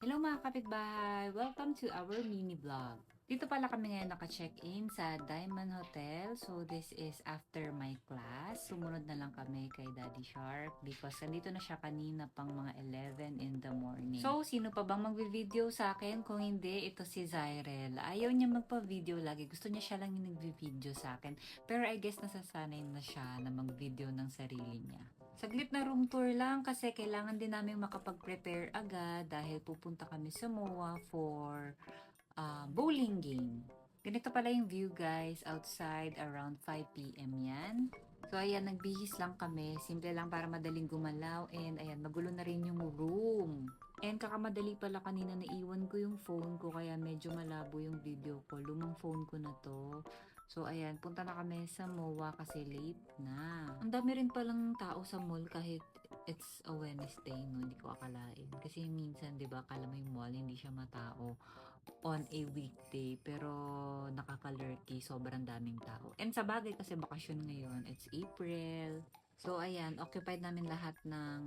Hello mga kapitbahay! Welcome to our mini vlog. Dito pala kami ngayon naka-check-in sa Diamond Hotel. So this is after my class. Sumunod na lang kami kay Daddy Shark because nandito na siya kanina pang mga 11 in the morning. So sino pa bang magvi-video sa akin? Kung hindi, ito si Zyrel. Ayaw niya magpa-video lagi. Gusto niya siya lang yung nagvi-video sa akin. Pero I guess nasasanay na siya na mag-video ng sarili niya. Saglit na room tour lang kasi kailangan din namin makapag-prepare agad dahil pupunta kami sa MOA for bowling game. Ganito pala yung view guys, outside around 5 p.m. yan. So ayan, nagbihis lang kami. Simple lang para madaling gumalaw and ayan, magulo na rin yung room. And kakamadali pala kanina naiwan ko yung phone ko kaya medyo malabo yung video ko. Lumang phone ko na to. So ayan, punta na kami sa MOA kasi late na. Ang dami rin palang tao sa mall kahit it's a Wednesday, no? Hindi ko akalain. Kasi minsan, di ba, akala mo yung mall, hindi siya matao on a weekday. Pero nakakalurky, sobrang daming tao. And sa bagay kasi bakasyon ngayon, it's April. So, ayan, occupied namin lahat ng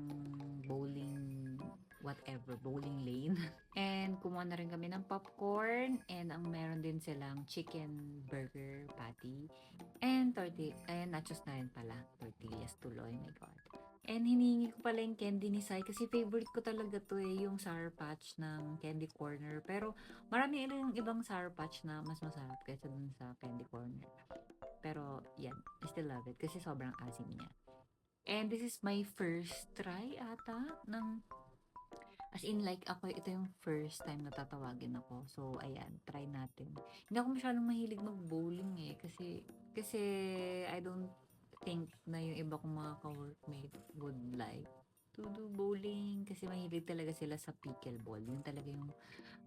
bowling, whatever, bowling lane. And kumuha na rin kami ng popcorn and ang meron din silang chicken burger patty and and nachos na rin pala. Tortillas tuloy, my God. And hinihingi ko pala yung candy ni Sai kasi favorite ko talaga to yung Sour Patch ng Candy Corner. Pero marami ilang ibang Sour Patch na mas masarap kaysa dun sa Candy Corner. Pero yan, I still love it kasi sobrang asim niya. And this is my first try ata ng as in like ako ito yung first time na tatawagin ako. So ayan, try natin. Hindi ako masyadong mahilig mag-bowling kasi I don't think na yung iba kong mga ka-workmate would like to do bowling kasi mahilig talaga sila sa pickleball. Yun talaga yung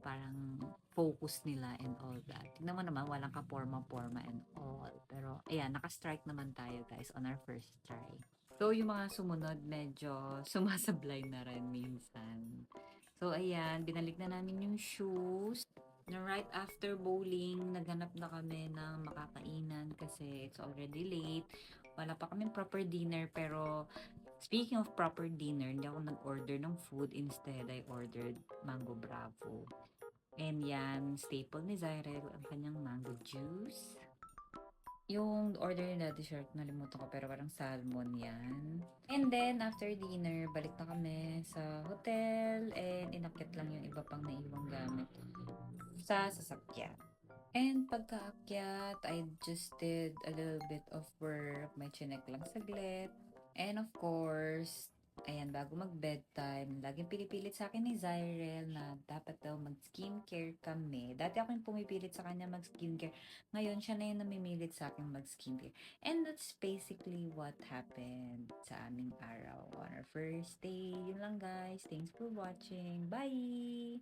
parang focus nila and all that. Tingnan mo naman, walang ka-forma-forma and all. Pero, ayan, naka-strike naman tayo guys on our first try. So, yung mga sumunod, medyo sumasablay na rin minsan. So, ayan, binalik na namin yung shoes. Na right after bowling, naghanap na kami ng makakainan kasi it's already late. Wala pa kaming proper dinner pero speaking of proper dinner, hindi ako nag-order ng food. Instead, I ordered Mango Bravo. And yan, staple ni Zyrel, ang kanyang mango juice. Yung order ni Daddy Shark, nalimutan ko pero parang salmon yan. And then, after dinner, balik na kami sa hotel and inakit lang yung iba pang naiwang gamit sa sasakyan. And pagkaakyat, I just did a little bit of work. May chinek lang saglit. And of course, ayan, bago mag-bedtime, laging pinipilit sa akin ni Zyrel na dapat daw mag-skincare kami. Dati ako yung pumipilit sa kanya mag-skincare. Ngayon, siya na yung namimilit sa akin mag-skincare. And that's basically what happened sa aming araw on our first day. Yun lang guys. Thanks for watching. Bye!